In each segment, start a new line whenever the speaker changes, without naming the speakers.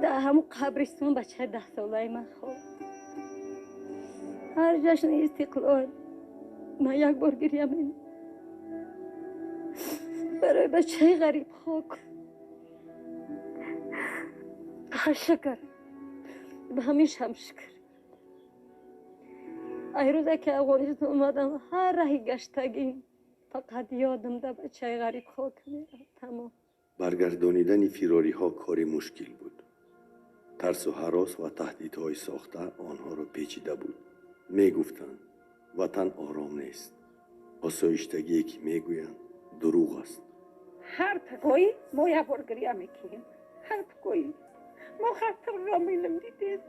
در همون قبرستون بچه 10 ساله من خواب هر جشن استقلال من یک بار گریه می‌کنم برای بچه غریب خاک. هر شکر به همیشه هم شکر. ای روزه که افغانستان اومدم هر راهی گشتگیم فقط یادم ده بچه غریب خاک میاد. تمام.
برگردانیدن فیراری ها کاری مشکل بود. ترس و هراس و تهدیدهای ساخته آنها را پیچیده بود. می گفتند وطن آرام نیست. آسایشتگی که می گویند دروغ است.
هر تقوی ما یک بار گریه میکنیم. هر تقوی ما خطر غمیلم دیدیم.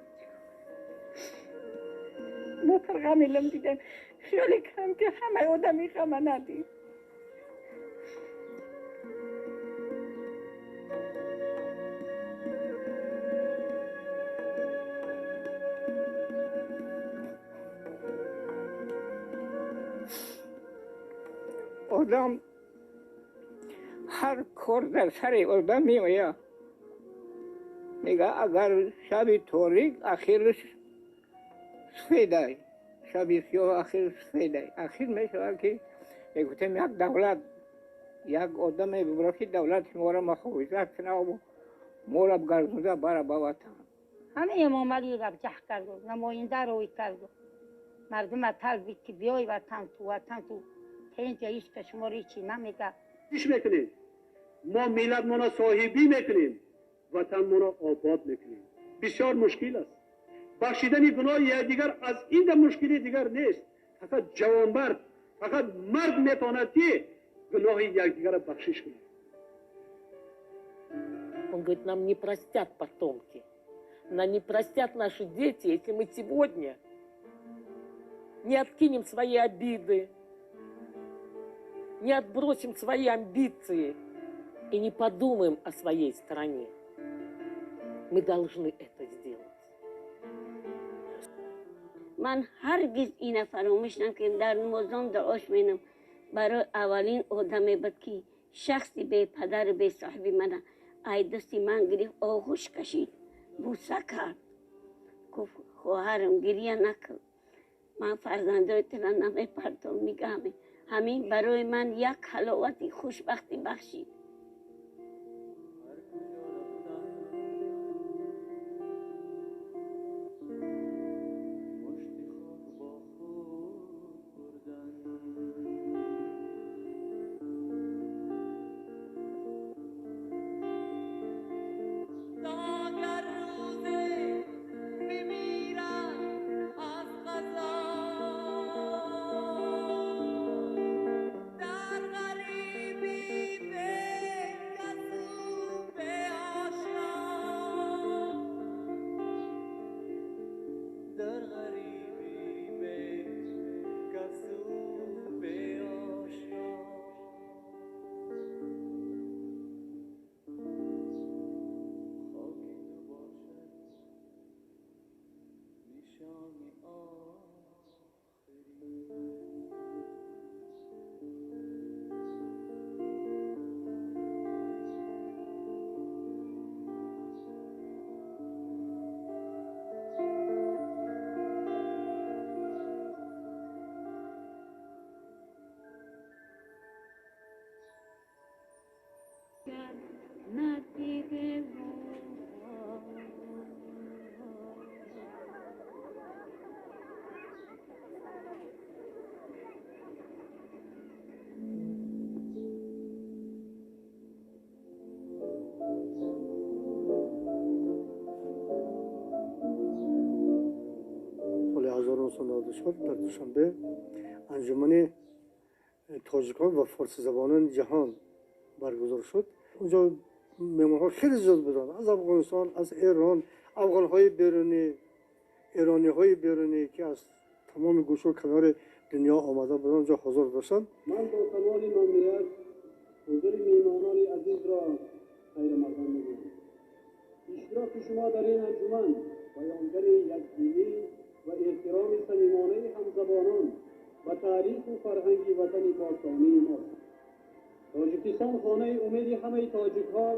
ما تر غمیلم دیدیم. خیلی کم که همه آدمی غم ندید. آدم هر کار در سر آدم می آید. میگه اگر شب تاریک آخرش سفیده، شب سیاه آخرش سفیده. آخر می شود که میگویم یک دولت یک آدم ببره که دولت ما را محافظت کنه و ما را بگردونده برای به وطن.
همه امام علی را جه کرد و نماینده روی کرد و مردم طلبید که بیای وطن تو اینجا هیچ که شما ری چی نمیگه.
چیش میکنیم؟ ما ملت مانا صاحبی میکنیم، وطن مانا آباد میکنیم. بسیار مشکل است. بخشیدن گناه یک دیگر از این در مشکلی دیگر نیست. فقط جوانمرد، فقط مرد میتواند که گناه یک دیگر بخشش کنه.
Он говорит, нам не простят потомки, нам не простят наши дети, если мы сегодня не откинем свои обиды, не отбросим свои амбиции и не подумаем о своей стране. Мы должны это сделать.
من هرگز این فراموش نکنم. در نمازم دعاش مینم برای اولین آدم بود که شخصی به پدر به صاحب من ای دستی من گرفت آغوش کشید بوسه کرد گفت خواهرم گریه نکن من فرزندایت را نمیپرتم میگم همین برای من یک حلاوت خوشبختی بخشید.
در دوشنبه انجمن تاجیکان و فارسی زبانان جهان برگزار شد. اونجا مهمان‌ها خیلی زیاد بودند، از افغانستان، از ایران، افغان‌های بیرونی، ایرانی‌های بیرونی که از تمام گوشه و کنار دنیا آمده بودند اونجا حضور داشتند.
من با کمال ممنونیت حضور میهمانان عزیز را خیر مقدم می‌گویم. اشتراک شما در این انجمن بیانگر یکدلی و احترام صمیمانه همزبانان و تاریخ و فرهنگ وطن باستانی ماست. تاجیکستان خانه امید همه تاجیک‌ها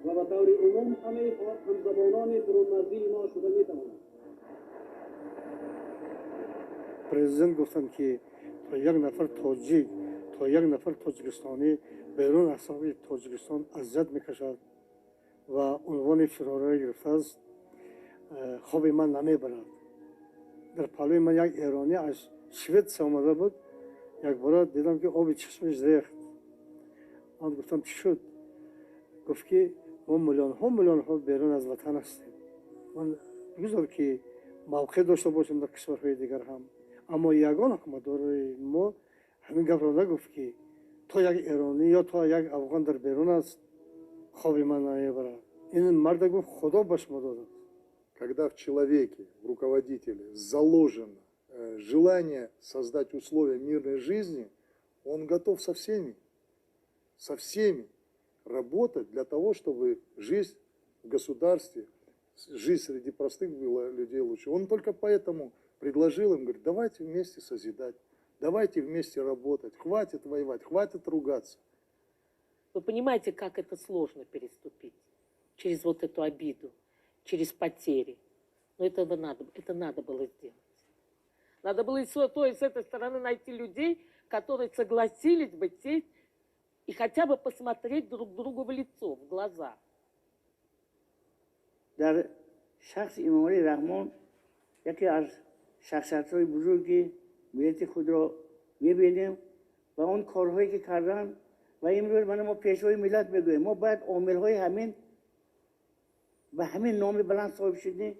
و به طور عموم همه همزبانان فرامردی ما شده میتواند.
президент гуфтанд ки то як нафар тоҷик то як нафар тоҷикистонӣ берун аз соҳаи тоҷикистон азият мекашад ва унвони фирораро гирифтааст, хоби ман намебарад. дар палои ман як эронӣ аз Шветсия омада буд, якбора дидам ки оби чашмаш рехт. ман гуфтам чӣ шуд? гуфт ки мо миллионҳо берун аз ватан ҳастем. ман бигузор ки мавқеъ дошта бошем дар кишварҳои дигар ҳам, аммо ягон ҳукуматдори мо ҳамин гапро нагуфт ки то як эронӣ ё то як афғон дар берун аст, хоби ман намебарад. ин марда гуфт худо ба шумо додааст.
Когда в человеке, в руководителе заложено желание создать условия мирной жизни, он готов со всеми работать для того, чтобы жизнь в государстве, жизнь среди простых людей лучше. Он только поэтому предложил им, говорит, давайте вместе созидать, давайте вместе работать, хватит воевать, хватит ругаться.
Вы понимаете, как это сложно переступить через вот эту обиду, через потери. Но это надо было сделать. Надо было и с той, и с этой стороны найти людей, которые согласились бы сесть и хотя бы посмотреть друг другу в лицо, в глаза.
در شخص امام علی رحمان یکی از شخصیت‌های بزرگی ملت خود را می‌بینیم و اون کارهایی که کردن و امروز ما پیشوای ملت بگوییم ما باید عامل‌های همین و همین نام بلند صاحب شدیم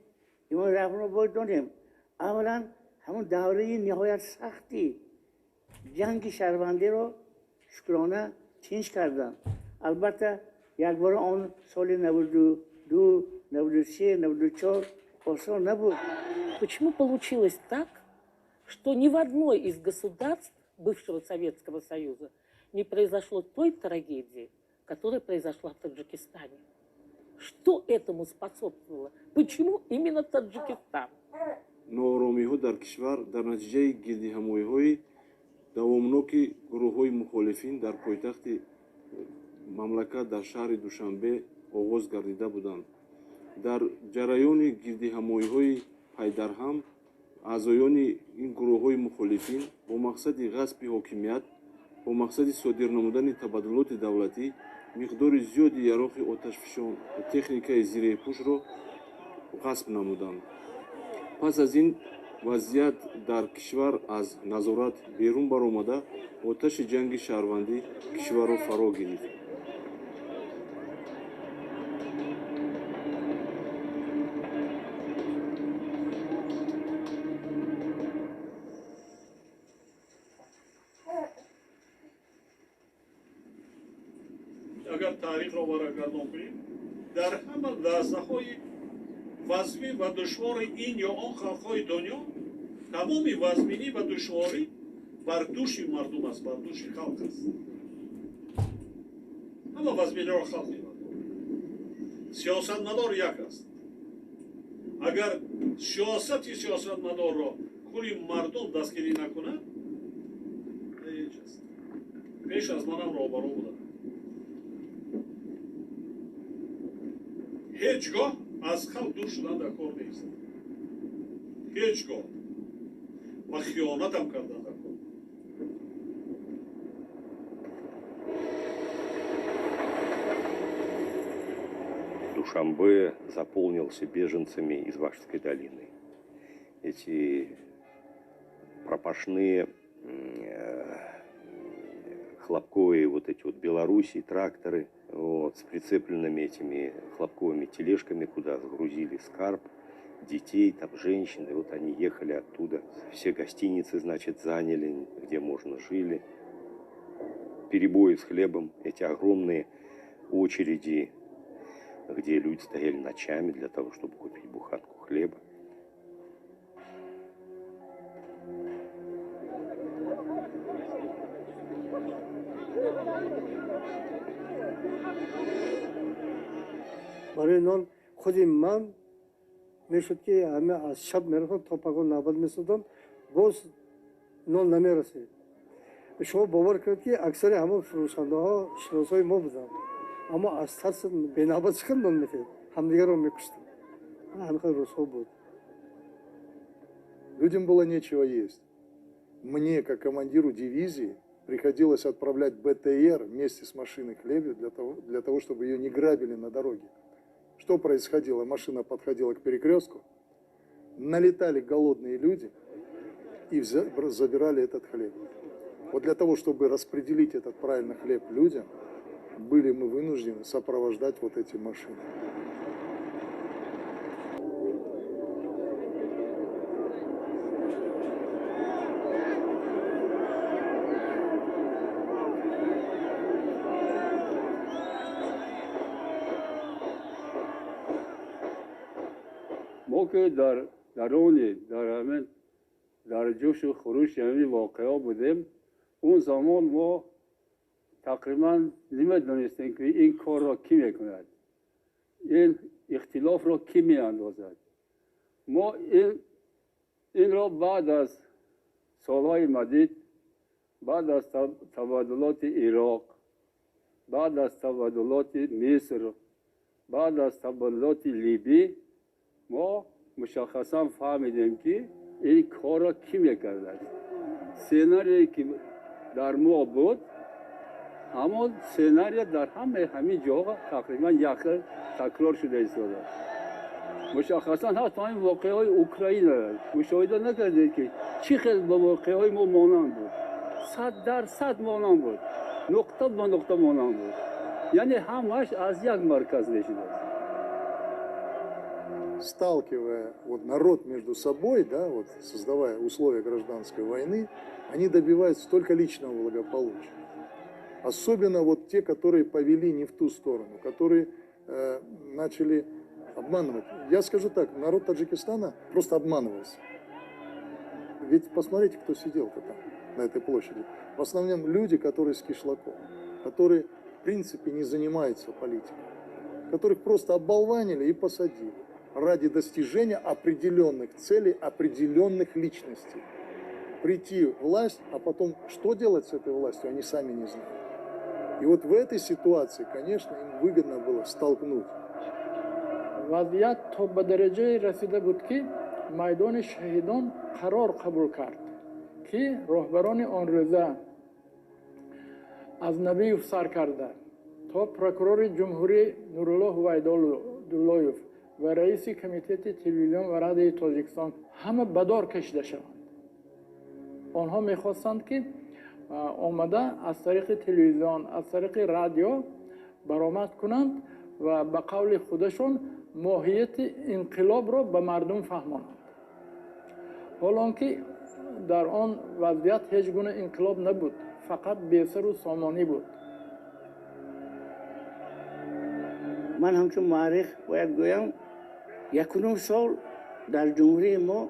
امام رحمان را باید دانیم. اولا همون دوره نهایت سختی جنگ شهروندی را شکرانه تینش کردن. البته یک بار آن سال 92 93, 94, آسان نبود.
Почему получилось так, что ни в одной из государств бывшего Советского Союза не произошло той трагедии, которая произошла в Таджикистане? Что этому способствовало? Почему именно Таджикистан?
нооромиҳо дар кишвар дар натиҷаи гирдиҳамоиҳои давомноки гурӯҳҳои мухолифин дар пойтахти мамлакат дар шаҳри Душанбе оғоз гардида буданд. дар ҷараёни гирдиҳамоиҳои пайдарҳам аъзоёни ин гурӯҳҳои мухолифин бо мақсади ғасби ҳокимият, бо мақсади содир намудани табаддулоти давлатӣ миқдори зиёди яроқи оташфишон ва техникаи зирепӯшро ғасб намуданд. пас аз ин вазъият дар кишвар аз назорат берун баромада оташи ҷанги шаҳрвандӣ кишварро фаро гирифт.
агар таърихро варагардон кунем дар ҳама лаҳзаҳои вазми ва душвори ин ё он халқҳои дунё тамоми вазминӣ ва душворӣ бар дӯши мардум аст, бар дӯши халқ аст. ҳама вазминиро халқ мебарад. сиёсатмадор як аст. агар сиёсати сиёсатмадорро кули мардум дастгирӣ накунад ҳеҷ аст. пеш аз манам роҳбаро буданд. ҳеҷ гоҳ аз халқ дур шудан дар кор нест. ҳеҷ гоҳ ва хиёнатам кардан дар кор.
Душанбе заполнился беженцами из Вашской долины. Эти пропашные хлопковые вот эти вот Белоруссии тракторы вот, с прицепленными этими хлопковыми тележками, куда загрузили скарб, детей, там женщин. И вот они ехали оттуда. Все гостиницы, значит, заняли, где можно жили. Перебои с хлебом, эти огромные очереди, где люди стояли ночами для того, чтобы купить буханку хлеба.
برای نان خودی من میشد که همه از شب میرفتم تا پگاه نبرد میسودم باز نان نمیرسید. شما باور کنید که اکثر همه فروشنده ها شناسای ما بودن، اما از ترس به نبرد چکم نان میتید همدیگر رو میکشتن. همه خیلی روزها بود.
Людям было нечего есть. Мне, как командиру дивизии, приходилось отправлять БТР вместе с машиной хлеба для того, чтобы ее не грабили на дороге. Что происходило? Машина подходила к перекрестку, налетали голодные люди и забирали этот хлеб. Вот для того, чтобы распределить этот правильно хлеб людям, были мы вынуждены сопровождать вот эти машины.
ما که در جوش و خروش یعنی واقعا بودیم اون زمان ما تقریبا نمی‌دانستیم که این کار را کی میکند این اختلاف را کی میاندازد ما این را بعد از سالهای مدید بعد از تبادلات عراق بعد از تبادلات مصر بعد از تبادلات لیبی ما مشخصا فهمیدیم که این کار را کی میکرده است سیناریویی که در ما بود اما سیناریو در همه جاها تقریبا یک تکرار شده ایستاده مشخصا حتی این واقعه های اوکراین مشاهده نکردید که چی خیلی با واقعه های ما مانند بود 100% مانند بود نقطه به نقطه مانند بود یعنی همش از یک مرکز نشده است
Сталкивая вот народ между собой, да, вот создавая условия гражданской войны, они добиваются только личного благополучия. Особенно вот те, которые повели не в ту сторону, которые начали обманывать. Я скажу так, народ Таджикистана просто обманывался. Ведь посмотрите, кто сидел-то там, на этой площади. В основном люди, которые с кишлаком, которые в принципе не занимаются политикой, которых просто оболванили и посадили ради достижения определенных целей, определенных личностей. Прийти в власть, а потом что делать с этой властью, они сами не знают. И вот в этой ситуации, конечно, им выгодно было столкнуть.
وضعیت تا به درجه رسیده بود که میدان شهیدان قرار قبول کرد که رهبران آن روزه از نبی سر کرده تا پروکورور جمهوری نورالله وحیداللهیف و رئیس کمیته تلویزیون و رادیوی تاجیکستان همه به دار کشیده شوند. آنها میخواستند که آمده از طریق تلویزیون از طریق رادیو برآمد کنند و به قول خودشون ماهیت انقلاب را به مردم فهمانند. حالا که در آن وضعیت هیچ گونه انقلاب نبود، فقط بی‌سر و سامانی بود.
من همچون مورخ باید گویم 1 سال در جمهوری ما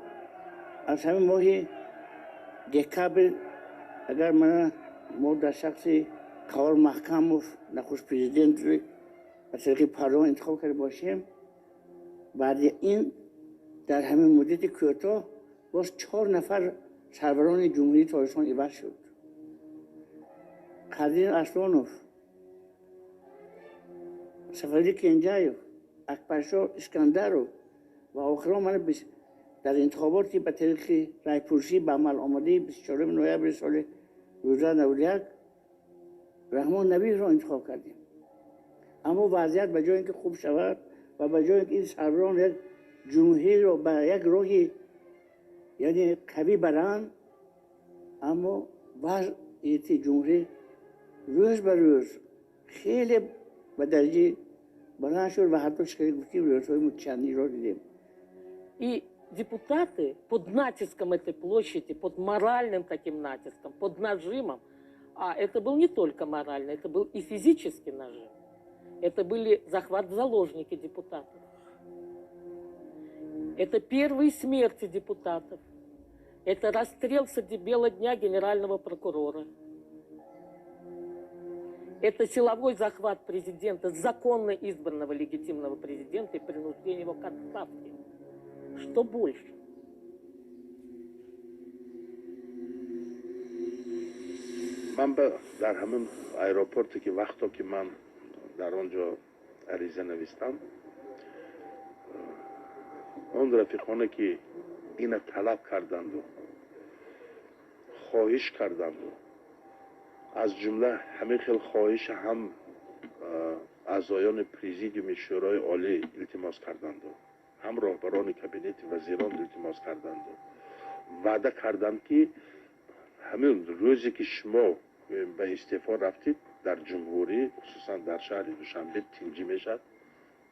از همین ماه دکبر اگر ما در شخص کار محکم و نخست پرزیدنت رو از طریق پارلمان انتخاب کرده باشیم بعد این در همین مدت کوتاه باز 4 نفر سروران جمهوری تاجیکستان عوض شد. قادر ارسلانوف، سفری کنجایوف، اکبرشاه اسکندرو و آخران من در انتخاباتی به طریق رایپرسی به عمل آمده 24 نوامبر سال 2091 رحمان نبی را انتخاب کردیم. اما وضعیت به جای اینکه خوب شود و به جای اینکه این سروران یک جمهوری را به یک راهی یعنی قوی برند اما وضعیت جمهوری روز به روز خیلی به درجه بلند شد و حتی شکلی گفتیم روزهای متشنی را دیدیم.
И депутаты под натиском этой площади, под моральным таким натиском, под нажимом, а это был не только моральный, это был и физический нажим. Это были захват в заложники депутатов. Это первые смерти депутатов. Это расстрел среди бела дня генерального прокурора. Это силовой захват президента, законно избранного легитимного президента и принуждение его к отставке. Что больше?
من در همون ایروپورتی که وقتا که من در آنجا عریضه نوشتم اون رفیقانی که این طلب کردند و خواهش کردند و از جمله همین خیلی خواهش هم اعضایان پریزیدیوم شورای عالی التماس کردند و هم راهبران کابینت وزیران التماس کردند و وعده کردند که همین روزی که شما به استعفا رفتید در جمهوری خصوصا در شهر دوشنبه تنجی میشد،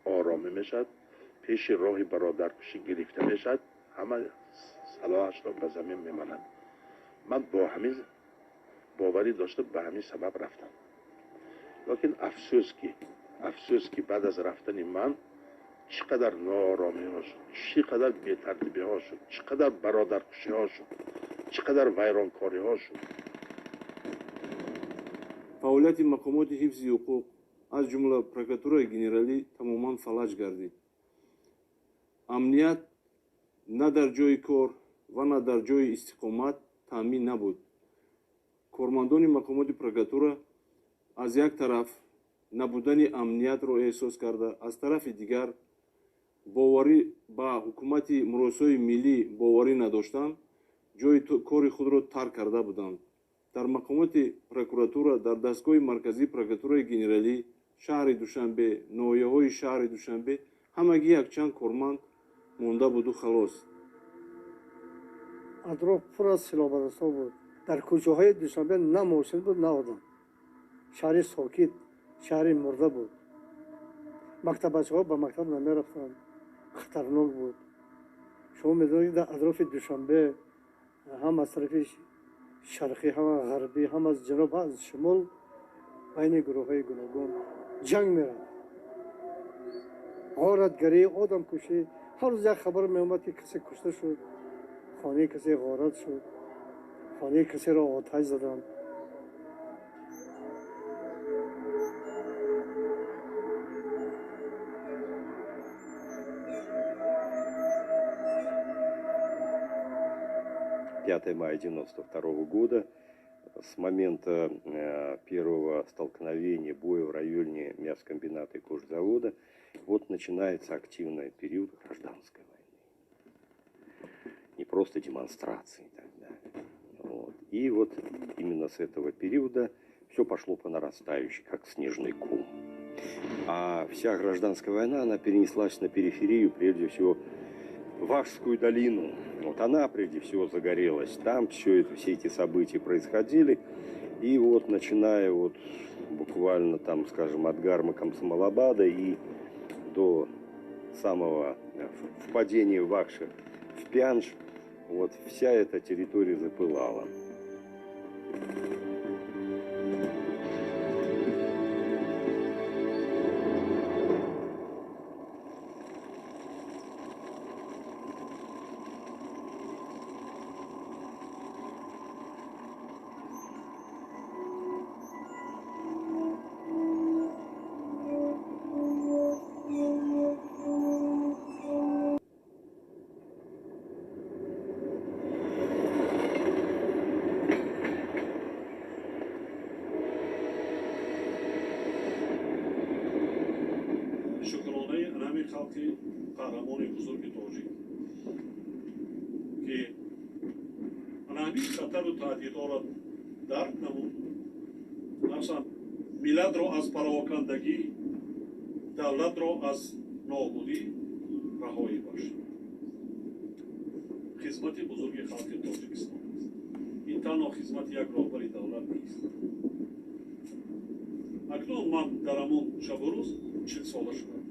آرامه میشد، پیش راه برادرکشی گرفته میشد، همه سلاحش را به زمین میماند. من با همین باوری داشته به همین سبب رفتم. لیکن افسوس که بعد از رفتن من چقدر ناآرامی ها شد، چقدر بی‌ترتیبی ها شد، چقدر برادرکشی ها شد، چقدر ویرانکاری ها شد.
فعالیت مقامات حفظ حقوق از جمله پروکراتورای گنرالی تماما فلج گردید. امنیت نه در جای کار و نه در جای استقامت تامین نبود. کارمندان مقامات پروکراتورا از یک طرف نبودن امنیت را احساس کرده، از طرف دیگر باوری با حکومت مراسای ملی باوری نداشتند، جای کار خود را ترک کرده بودند. در مقامات پروکراتورا در دستگاه مرکزی پروکراتورای گنرالی شهر دوشنبه، ناحیه‌های شهر دوشنبه همگی یکچند کارمند مونده بود و خلاص.
اطراف پر از سیلابرس‌ها بود. در کوچه‌های دوشنبه نه ماشین بود نه آدم. شهر ساکت، شهر مرده بود. مکتبچه‌ها به مکتب نمی‌رفتند. خطرناک بود. شما می‌دانید در اطراف دوشنبه هم از طرف شرقی هم از غربی هم از جنوب از شمال بین گروه‌های گوناگون جنگ می‌رفت. غارتگری، آدم کشی، هر روز یک خبر می‌آمد که کسی کشته شد، خانه کسی غارت شد، خانه کسی را آتش زدند.
Мая 1992 года, с момента первого столкновения, боя в районе мясокомбината и кожзавода, вот начинается активный период гражданской войны. Не просто демонстрации и так далее. Вот. И вот именно с этого периода все пошло по нарастающей, как снежный ком. А вся гражданская война, она перенеслась на периферию, прежде всего, Вахскую долину. Вот она прежде всего загорелась. Там все эти события происходили. И вот начиная вот буквально там, скажем, от Гарма Комсомолабада и до самого впадения Вахши в Пянш, вот вся эта территория запылала.
خلقی قهرمان بزرگ تاجیک که همین خطر و تهدیدها را درک نمود، مثلا ملت را از پراکندگی، دولت را از نابودی رهایی باشد. خدمت بزرگ خلق تاجیکستان است. این تنها خدمت یک راهبر دولت نیست. اکنون من در همون شب و روز 40 ساله شدم.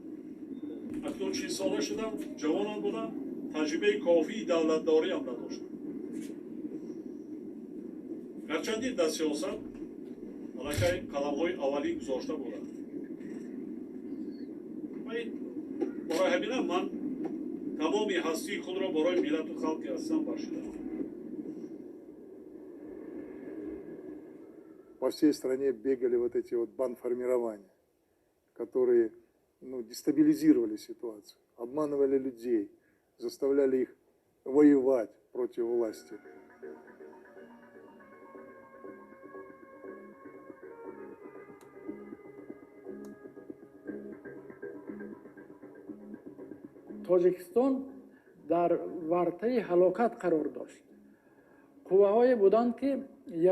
اکنون 40 ساله شدم، جوانم بودم، تجربه کافی دولتداری هم نداشتم. گرچند در سیاست علاقه قدم‌های اولی گذاشته بودم. برای همین من تمام هستی خود را برای ملت و خلق هستم بخشیدم.
По всей стране бегали вот эти вот бандформирования, которые дестабилизировали ситуацию, обманывали людей, заставляли их воевать против власти.
Tojikiston дар вартаи ҳалокат қарор дошт. қувваҳое буданд ки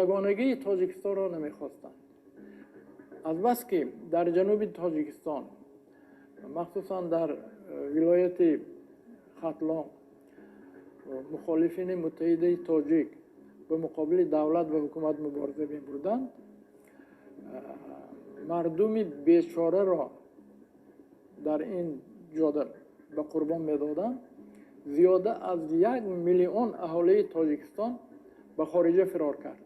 ягонагии тоҷикистонро намехостанд. албаски дар ҷануби тоҷикистон, махсусан дар вилояти хатлон, мухолифини муттаҳидаи тоҷик ба муқобили давлат ва ҳукумат мубориза мебурданд, мардуми бечораро дар ин ҷода ба қурбон медоданд. зиёда аз 1 миллион аҳолии тоҷикистон ба хориҷа фирор кард.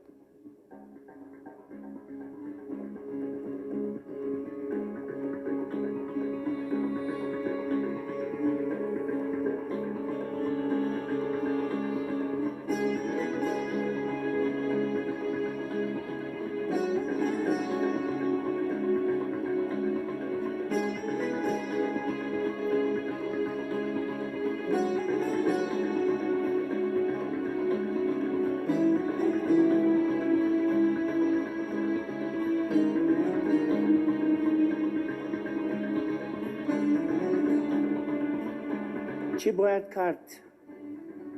چی باید کرد؟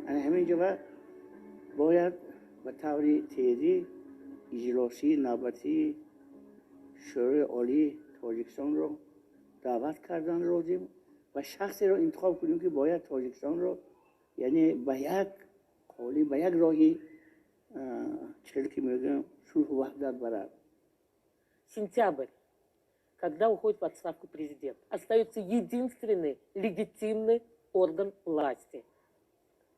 همینجا باید به طور تیزی اجلاسی نوبتی شورای عالی تاجیکستان رو دعوت کردن لازم و شخصی رو انتخاب کنیم که باید تاجیکستان رو یعنی به یک قولی به یک راهی چیزی که میگم صلح و وحدت برد.
Сентябрь, когда уходит в отставку президент, остается единственный легитимный орган власти.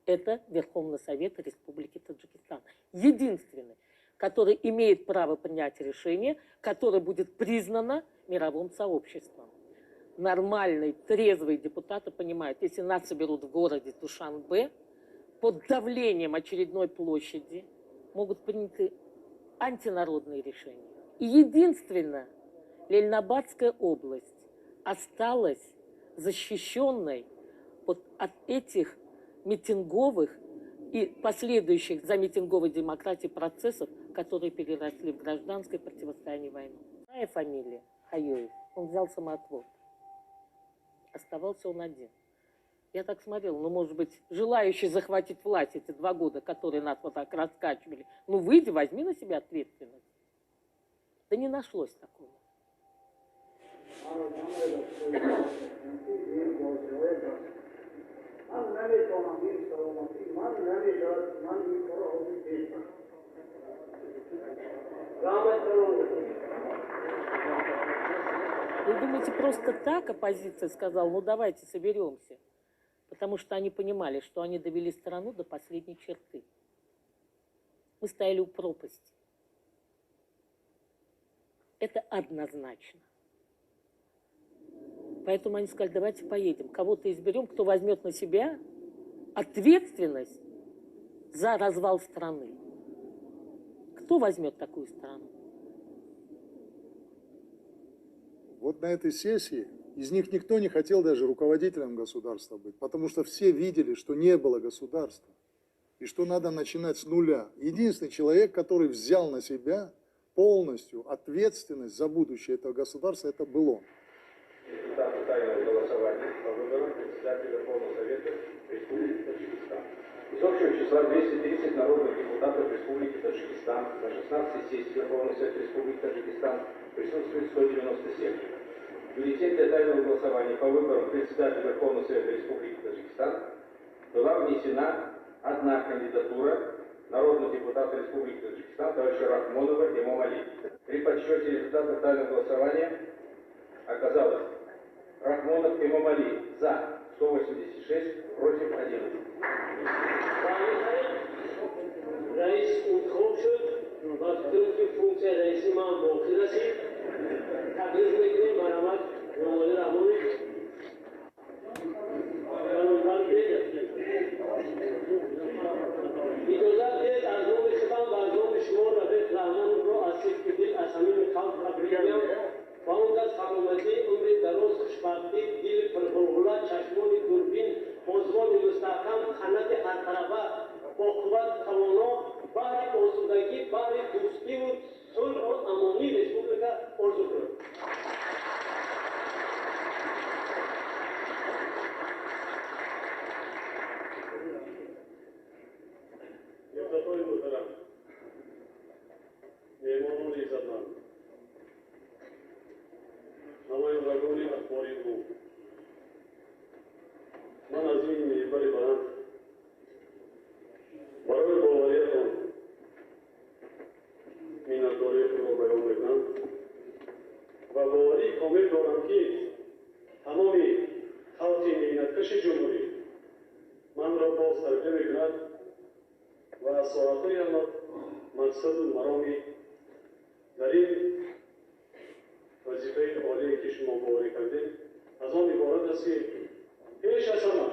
Это Верховный Совет Республики Таджикистан. Единственный, который имеет право принять решение, которое будет признано мировым сообществом. Нормальные, трезвые депутаты понимают, если нас соберут в городе Душанбе, под давлением очередной площади могут принять антинародные решения. И единственное, Лельнабадская область осталась защищенной от этих митинговых и последующих за митинговой демократией процессов, которые переросли в гражданское противостояние войны. Моя фамилия Хайоев, он взял самоотвод. Оставался он один. Я так смотрел, ну, может быть, желающий захватить власть эти 2 года, которые нас вот так раскачивали, ну, выйди, возьми на себя ответственность. Да не нашлось такого. Вы думаете, просто так оппозиция сказала, ну давайте соберемся? Потому что они понимали, что они довели страну до последней черты. Мы стояли у пропасти. Это однозначно. Поэтому они сказали, давайте поедем, кого-то изберем, кто возьмет на себя ответственность за развал страны. Кто возьмет такую страну?
Вот на этой сессии из них никто не хотел даже руководителем государства быть, потому что все видели, что не было государства и что надо начинать с нуля. Единственный человек, который взял на себя полностью ответственность за будущее этого государства, это был он.
Результаты тайного голосования по выборам председателя Верховного Совета Республики Таджикистан. Из общего числа 230 народных депутатов Республики Таджикистан на 16 сессий Верховного Совета Республики Таджикистан присутствует 197. В бюллетень для тайного голосования по выборам председателя Верховного Совета Республики Таджикистан была внесена одна кандидатура народного депутата Республики Таджикистан товарища Рахмонова Эмомали. При подсчете результатов тайного голосования оказалось Рахмонов Эмомали за 186, против 11.
رئیس انتخاب شد و خاطر که فونکسیون رئیسی ما باقی رسید تبریک میکنیم برآمد نماینده رحمانی اجازت دهید از نام خودم و از نام شما رفیق رحمان را از صدق دل از صمیم قلب تبریک میگم و اون از سلامتی عمر دراز خوشبختی دل پرغلغله چشمان دوربین موضوعات مستحکم خانت هر طرفه با قوت توانا باری آسودگی باری دوستی و صلح و امانی رسپوبلیکا آرزو کنم. من از این منبر بلند برای باوریتان minnatdori خود را بیان میکنم و باوری کامل دارم که تمام خلق ملتکش جمهوری من را باز تربیه میکند و از ساعتهای هم مقصد و مرامی در این وظیفه عالی که شما باوری کردید از آن عبارت است که پیش از همه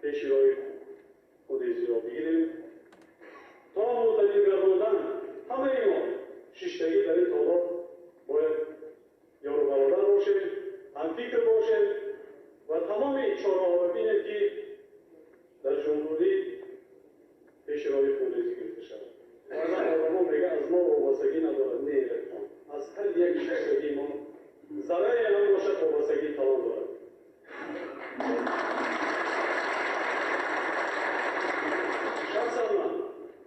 پیش روی خود زیرا بگیریم تا معتدل گرداندن همه ما شیشتگی در این تعداد باید یار و برادر باشیم، همفکر باشیم و تمام چاره‌ها ببینیم که در جمهوری پیش روی خونریزی گرفته شود. بعضا آدم‌ها میگه از ما وابستگی ندارد. نه الکترون از هر یک شیشتگی ما ذره هم باشد وابستگی توان دارد. شخصا من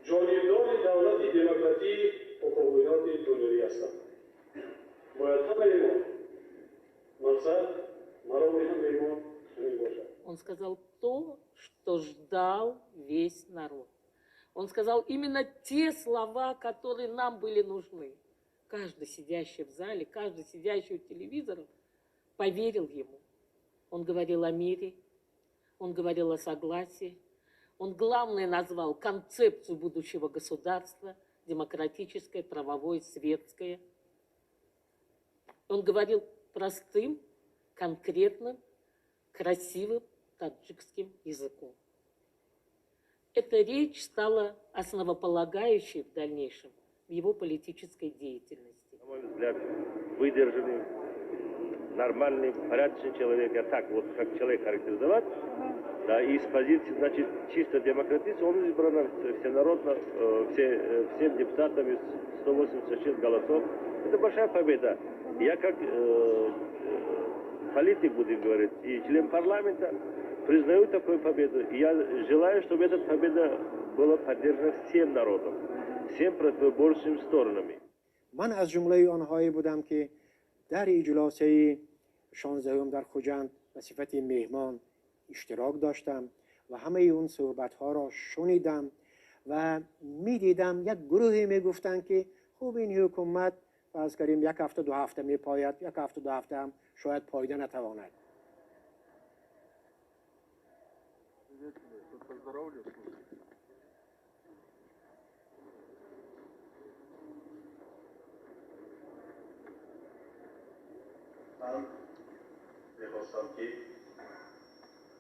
جانبدار دولت دموکراتی حقوقیات دنیوی هستم. باید همه ما مقصد مرام همه ما همین باشد.
Он сказал то, что ждал весь народ. Он сказал именно те слова, которые нам были нужны. Каждый сидящий в зале, каждый сидящий у телевизора поверил ему. Он говорил о мире, он говорил о согласии. Он главное назвал концепцию будущего государства, демократическое, правовое, светское. Он говорил простым, конкретным, красивым таджикским языком. Эта речь стала основополагающей в дальнейшем в его политической деятельности.
На мой взгляд, выдержанный, нормальный, порядочный человек, я так вот как человек характеризовать, да, и с позиции, значит, чисто демократически, он избран всенародно, всем депутатами 186 голосов. Это большая победа. Я как политик, будем говорить, и член парламента, признаю такую победу. И я желаю, чтобы эта победа была поддержана всем народом, всем противоборствующим сторонами.
من از جمله آنهایی بودم که در اجلاس 16 در خوجند به صفت مهمان اشتراک داشتم و همه اون صحبت‌ها را شنیدم و می‌دیدم یک گروهی می‌گفتند که خوب این حکومت فرض کنیم یک هفته دو هفته می‌پاید، یک هفته دو هفته هم شاید پایده نتواند.
من میخواستم که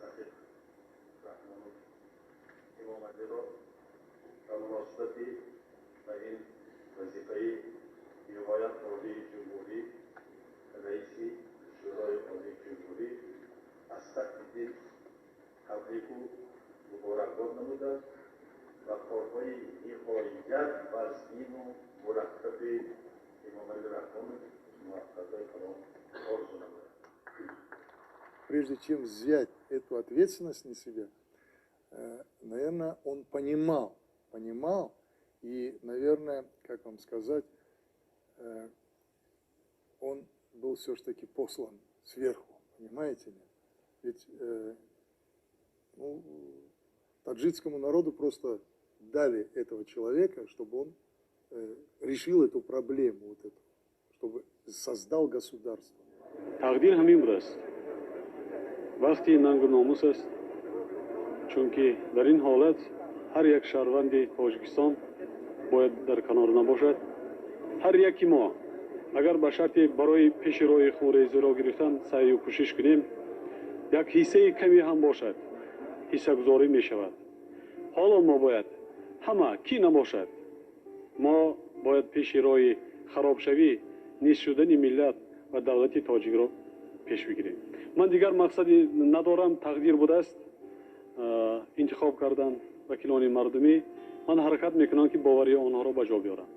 رفیق رحمان امام علی را در مناسبت به این وظیفه نمایت عالی جمهوری رئیس شورای عالی جمهوری از تقدیم تبریک و مبارکباد نموده و کارهای نهایت وزین و مرتب امام علی رحمان موفقیت کنم.
Прежде чем взять эту ответственность на себя, наверное, он понимал, и, наверное, как вам сказать, он был все-таки послан сверху, понимаете ли? Ведь таджикскому народу просто дали этого человека, чтобы он решил эту проблему, вот эту, чтобы создал государство.
تقدیر همین بود است. وقتی ننگ و ناموس است، چون که در این حالت هر یک شهروند تاجیکستان باید در کنار نباشد. هر یکی ما اگر به شرط برای پیش روی خونریزی را گرفتن سعی و کوشش کنیم، یک حصه کمی هم باشد حصه گذاری می شود. حالا ما باید همه کی نباشد، ما باید پیش روی خراب شوی نیست شدن ملت و دولت تاجیک را پیش بگیریم. من دیگر مقصدی ندارم، تقدیر بوده است انتخاب کردن وکیلان مردمی. من حرکت میکنم که باوری آنها را به جا بیارم.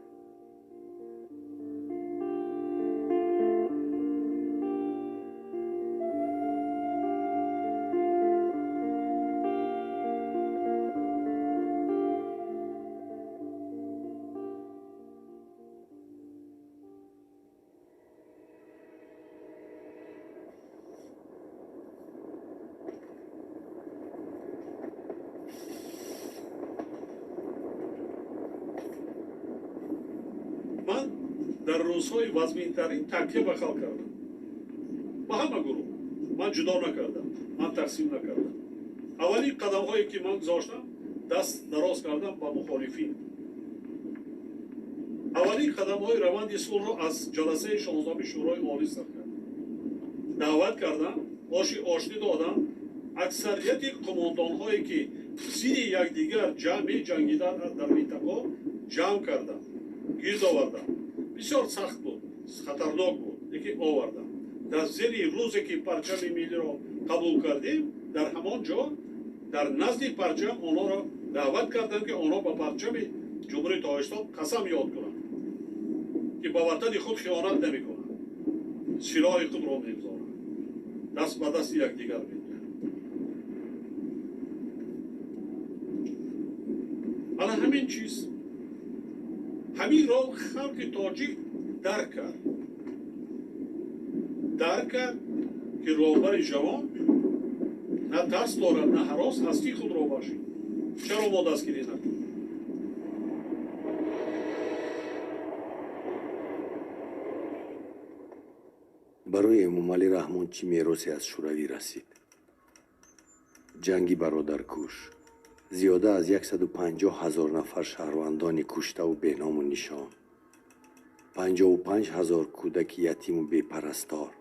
дар рӯзҳои вазминтарин такя ба халқ кардам. ба ҳама гурӯҳ ман ҷудо накардам, ман тақсим накардам. аввалин қадамҳое ки ман гузоштам, даст дароз кардам ба мухолифин. аввалин қадамҳои раванди сулҳро аз ҷаласаи 16 шӯрои олӣ сар кардам. даъват кардам, оши оштӣ додам, аксарияти қумондонҳое ки зидди якдигар меҷангиданд дар минтақа ҷамъ кардам, гирд овардам. бисёр сахт буд, хатарнок буд, лекин овардам. дар зери рӯзе ки парчами миллиро қабул кардем, дар ҳамон ҷо дар назди парчам онҳоро даъват кардам ки онҳо ба парчами ҷумҳурии Тоҷикистон қасам ёд кунанд ки ба ватани худ хиёнат намекунанд, силоҳи худро мегузоранд, даст ба дасти якдигар медиҳанд. ана ҳамин чиз, ҳаминро халқи тоҷик дарк кард ки роҳбари ҷавон на тарс дорад, на ҳарос ҳастии худро бахшид. чаро мо дастгирӣ накунем?
барои эмомалӣ раҳмон чӣ меросе аз шӯравӣ расид? ҷанги бародаркуш, зиёда аз 150 000 нафар шаҳрвандони куштаву беному нишон, 55 000 кӯдаки ятиму бепарастор,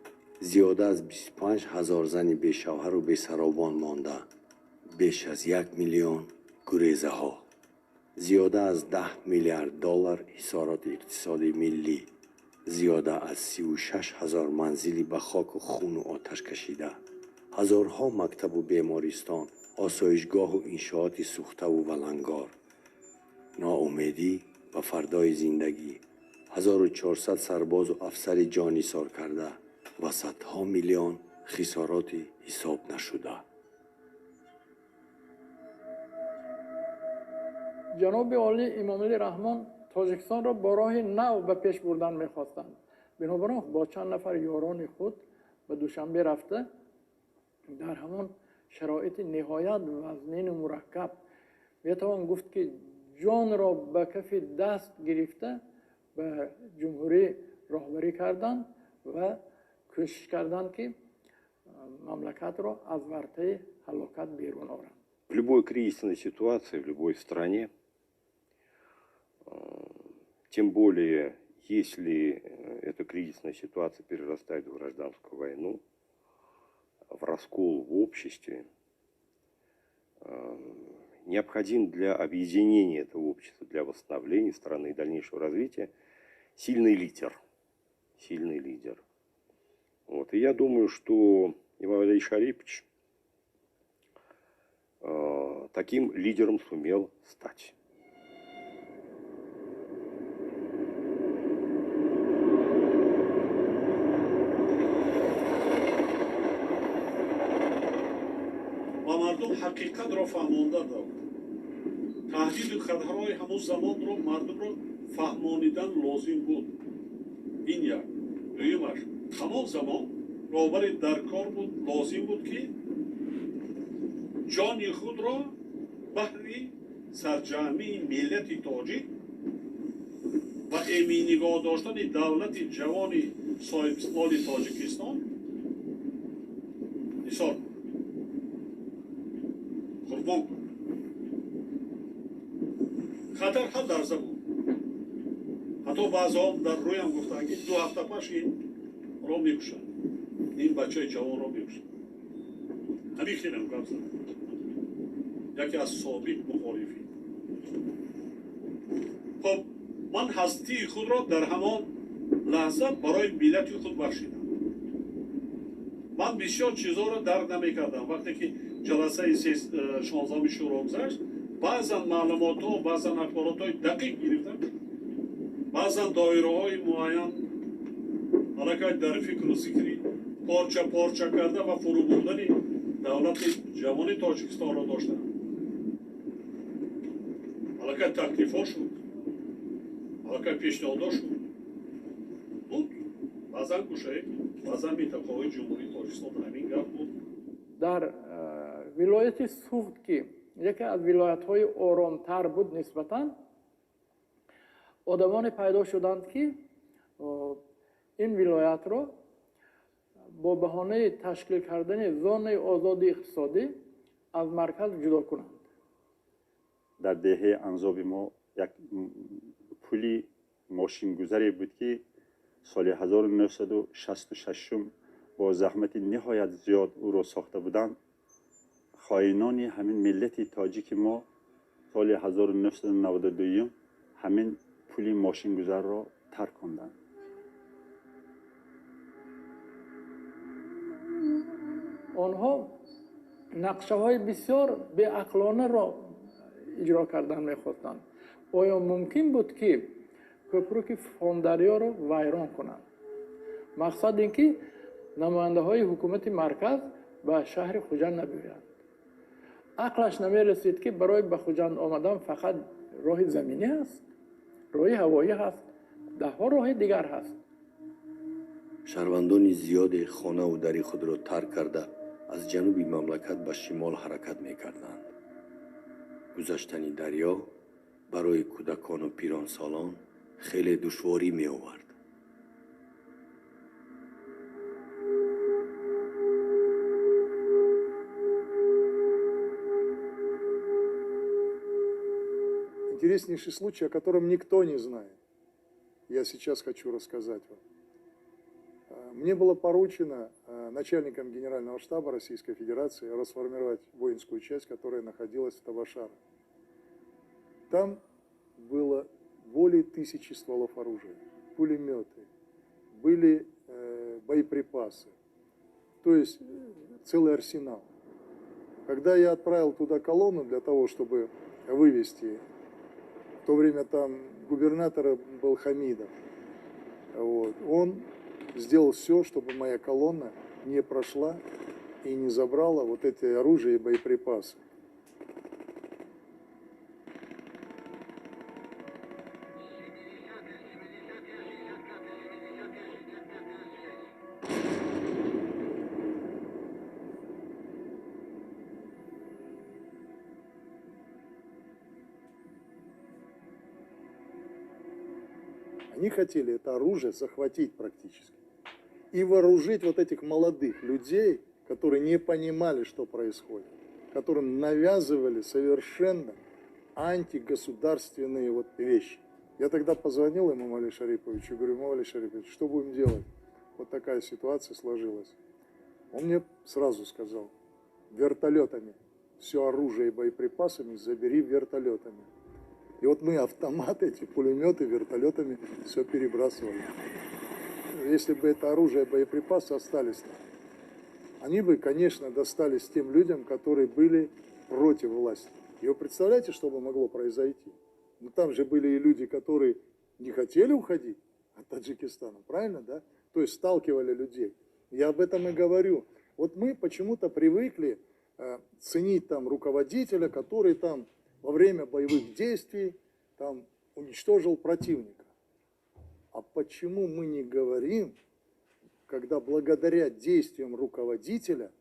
зиёда аз 25 000 зани бешавҳару бесаробон монда, беш аз 1 миллион гурезаҳо, зиёда аз 10 миллиард доллар ҳисороти иқтисодии миллӣ, зиёда аз 36 000 манзили ба хоку хуну оташ кашида, ҳазорҳо мактабу бемористон, осоишгоҳу иншооти сӯхтаву валангор, ноумедӣ ба фардои зиндагӣ, 1400 сарбозу афсари ҷонисор карда ва садҳо миллион хисороти ҳисоб нашуда.
ҷаноби олӣ имомалӣ раҳмон тоҷикистонро бо роҳи нав ба пеш бурдан мехостанд. бинобар ин бо чанд нафар ёрони худ ба душанбе рафта дар ҳамон шароити ниҳоят вазнину мураккаб метавон гуфт ки ҷонро ба кафи даст гирифта ба ҷумҳурӣ роҳбарӣ карданд ва кӯшиш карданд ки мамлакатро аз вартаи ҳалокат берун оранд.
В любой кризисной ситуации, в любой стране, тем более, если эта кризисная ситуация перерастает в гражданскую войну, в раскол в обществе, необходим для объединения этого общества, для восстановления страны и дальнейшего развития сильный лидер. Сильный лидер. Вот. И я думаю, что Эмомали Шарипович таким лидером сумел стать.
ва мардум ҳақиқатро фаҳмонда дод. таҳдиду хатарҳои ҳамон замонро мардумро фаҳмонидан лозим буд. ин як. дуюмаш, ҳамон замон роҳбари даркор буд, лозим буд ки ҷони худро баҳри сарҷамъии миллати тоҷик ва эминигоҳ доштани давлати ҷавони соҳибистиқлоли Тоҷикистон нисор қурбон куд. хатар ҳад дарза буд. ҳатто баъзеҳо дар рӯям гуфтанд ки 2 ҳафта пеш инро мекушанд, ин бачаи ҷавонро мекушанд. ҳамин хелем гап зад. яке аз собиқ мухолифин. хоб ман ҳастии худро дар ҳамон лаҳза барои миллати худ бахшидам. ман бисёр чизҳоро дарк намекардам. вақте ки ҷаласаи 16 шӯро гузашт, баъзан маълумотҳо, баъзан ахборотҳои дақиқ гирифтам, баъзан доираҳои муайян ҳалакай дар фикру зикри порча порча карда ва фурӯ бурдани давлати ҷавони Тоҷикистонро доштам. ҳалакай таклифҳо шуд, ҳалакай пешниҳодҳо шуд. буд баъзан кушаед, баъзан минтақаҳои ҷумҳурии Тоҷикистон ҳамин гап буд.
дар вилояти суғд ки яке аз вилоятҳои оромтар буд нисбатан, одамоне пайдо шуданд ки این ولایت را با بهانه تشکیل کردن زون آزادی اقتصادی از مرکز جدا کنند.
در دهه انزاب ما یک پولی ماشین گذاری بود که سال 1966 با زحمت نهایت زیاد او را ساخته بودند. خائنان همین ملت تاجیک ما سال 1992 همین پولی ماشین گذار را ترک کردند.
آنها نقشه های بسیار بی‌عقلانه را اجرا کردن می‌خواستند. آیا ممکن بود که کوپرک فاندریا را ویران کنند؟ مقصد این که نماینده های حکومت مرکز به شهر خوجند نبیایند. عقلش نمی‌رسید که برای به خوجند آمدن فقط راه زمینی است، راه هوایی هست، ده ها راه دیگر هست.
شهروندان زیاد خانه و دری خود را ترک کرده از جنوب مملکت به شمال حرکت می‌کردند. گذشتن دریا برای کودکان و پیران سالان خیلی دشواری می آورد.
Интереснейший случай, о котором никто не знает. Я сейчас хочу рассказать вам. Мне было поручено начальником Генерального штаба Российской Федерации расформировать воинскую часть, которая находилась в Табашаре. Там было более 1000 стволов оружия, пулеметы, были боеприпасы, то есть целый арсенал. Когда я отправил туда колонну для того, чтобы вывести, в то время там губернатор был Хамидов, вот, он сделал все, чтобы моя колонна не прошла и не забрала вот эти оружия и боеприпасы. Они хотели это оружие захватить практически и вооружить вот этих молодых людей, которые не понимали, что происходит, которым навязывали совершенно антигосударственные вот вещи. Я тогда позвонил имаму Али Шариповичу и говорю: имам Али Шарипович, что будем делать? Вот такая ситуация сложилась. Он мне сразу сказал: вертолетами, все оружие и боеприпасами забери вертолетами. И вот мы автоматы, эти пулеметы, вертолетами все перебрасывали. Если бы это оружие и боеприпасы остались, они бы, конечно, достались тем людям, которые были против власти. И вы представляете, что бы могло произойти? Ну там же были и люди, которые не хотели уходить от Таджикистана, правильно, да? То есть сталкивали людей. Я об этом и говорю. Вот мы почему-то привыкли ценить там руководителя, который там во время боевых действий там уничтожил противника. А почему мы не говорим, когда благодаря действиям руководителя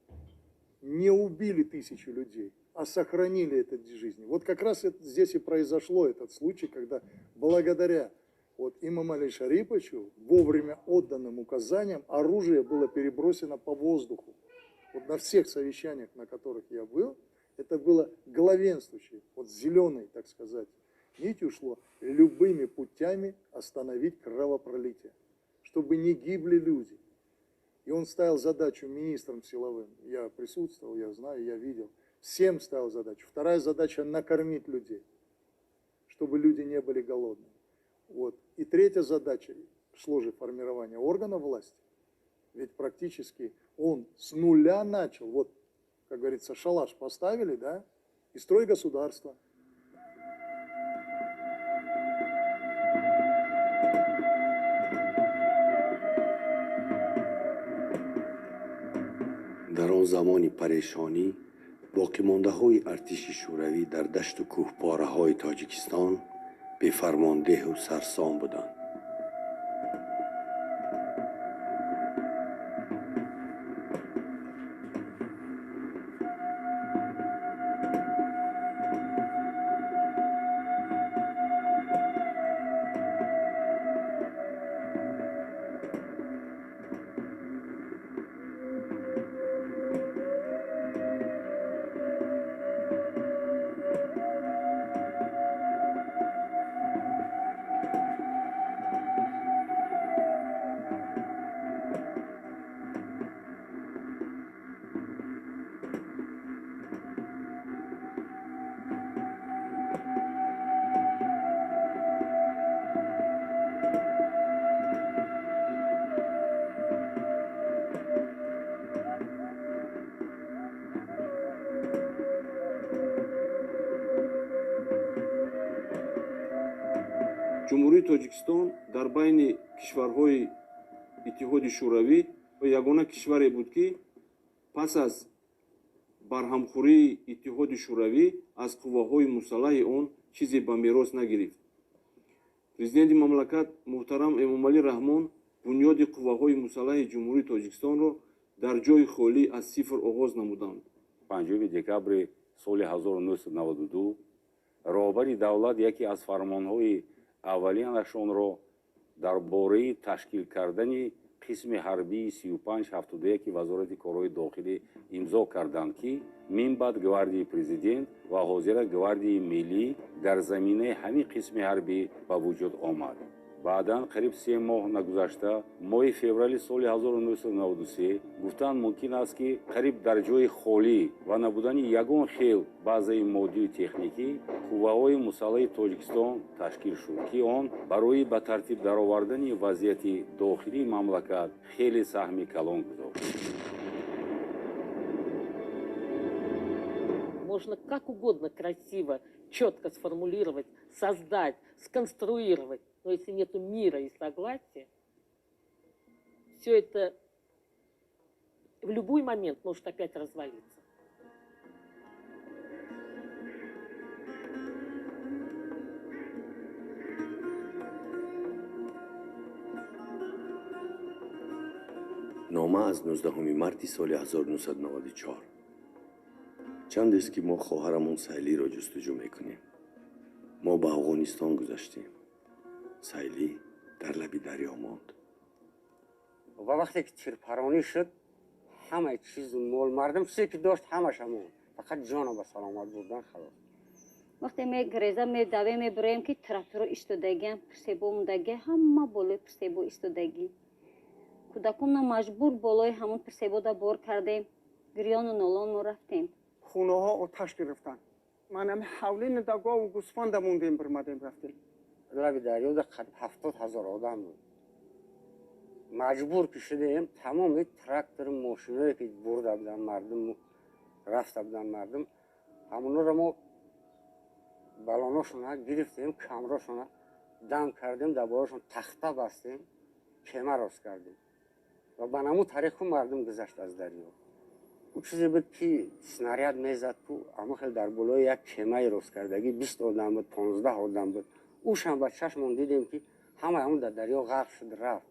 не убили 1000 людей, а сохранили это жизни? Вот как раз здесь и произошло этот случай, когда благодаря вот имаму Али Шариповичу вовремя отданным указаниям оружие было перебросено по воздуху. Вот на всех совещаниях, на которых я был, это было главенствующее, вот зеленой, так сказать, нить ушло любыми путями остановить кровопролитие, чтобы не гибли люди. И он ставил задачу министрам силовым. Я присутствовал, я знаю, я видел. Всем ставил задачу. Вторая задача — накормить людей, чтобы люди не были голодными. Вот. И третья задача — шло же формирование органов власти. Ведь практически он с нуля начал. Вот, как говорится, шалаш поставили, да, и строй государства.
در آن زمان پریشانی باقی مانده های ارتش شوروی در دشت و کوهپاره های تاجیکستان به فرمانده و سرسام بودند.
ҷумҳурии тоҷикистон дар байни кишварҳои иттиҳоди шӯравӣ ягона кишваре буд ки пас аз барҳамхӯрии иттиҳоди шӯравӣ аз қувваҳои мусаллаҳи он чизе ба мерос нагирифт. Президенти мамлакат муҳтарам Эмомалӣ Раҳмон бунёди қувваҳои мусаллаҳи ҷумҳурии Тоҷикистонро дар ҷойи холӣ аз сифр оғоз намуданд.
5 декабри соли 1992 роҳбари давлат яке аз фармонҳои аввалиянашонро дар бораи ташкил кардани қисми ҳарбии 3571 вазорати корҳои дохилӣ имзо карданд ки минбаъд гвардияи президент ва ҳозира гвардияи миллӣ дар заминаи ҳамин қисми ҳарбӣ ба вуҷуд омад. баъдан қариб 3 моҳ нагузашта моҳи феврали соли 1993 гуфтанд мумкин аст ки қариб дар ҷойи холӣ ва набудани ягон хел базаи моддию техникӣ қувваҳои мусаллаҳи Тоҷикистон ташкил шуд ки он барои ба тартиб даровардани вазъияти дохилии мамлакат хеле саҳми калон гузошт.
Можно как угодно красиво, четко сформулировать, создать, сконструировать, но если нет мира и согласия, все это в любой момент может опять развалиться.
нома аз 19 марти соли 1994. чандест ки мо хоҳарамон Сайлиро ҷустуҷӯ мекунем. мо ба Афғонистон гузаштем. Сайли дар лаби дарё монд.
ва вақте ки тирпаронӣ шуд, ҳамаи чизу мол мардум чизе ки дошт ҳамаша монд. фақат ҷоно ба саломат бурдан халос.
вақте мегреза медаве мебураем ки тракторо истодагиам пирсебо мундаги ҳама болои пирсебо истодагӣ. кӯдаконро маҷбур болои ҳамон пирсебода бор кардем. гирёну нолону рафтем.
хунаҳо оташ гирифтанд. манам ҳавлини дагову гӯсфанда мондем бирмадем рафтем.
лаби дарёда қариб 70,000 одам буд. маҷбур ки шудем тамоми трактору мошиное ки бурда будан мардум рафта будан мардум ҳамонро мо балоношона гирифтем, камрошона дам кардем, дар борашон тахта бастем, кема рост кардем ва ба наму тариқу мардум гузашт аз дарё. او چیزی بود که سناریاد میزد تو اما خیلی در بالای یک کمای روز کردگی 20 آدم بود 15 آدم بود اوش هم با چشمون دیدیم که همه همون در دریا غرق شد رفت.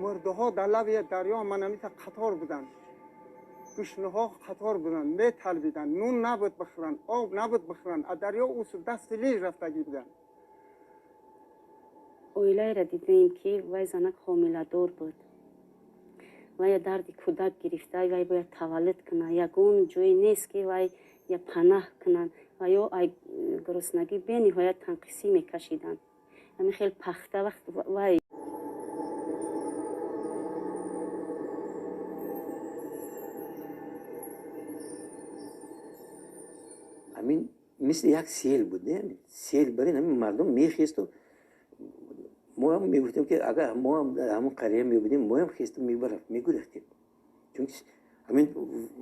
مرده ها در لب دریا منامیت قطار بودن، گشنه ها قطار بودن، میتلبیدن، نون نبود بخورن، آب نبود بخورن، از دریا اوس دست لی رفتگی بودن.
اویلای را دیدیم که وای زنک حامله‌دار بود. وای درد کودک گرفته وای باید تولد کنه یگون جایی نیست که وای یا پناه کنن و یا گرسنگی به نهایت تنقیسی میکشیدن. همین خیلی پخته وقت وای
همین مثل یک سیل بود نه سیل برای همین مردم میخیست و ما هم میگفتیم که اگر ما هم در همون قریه میبودیم ما هم خیستیم میگرفتیم چون همین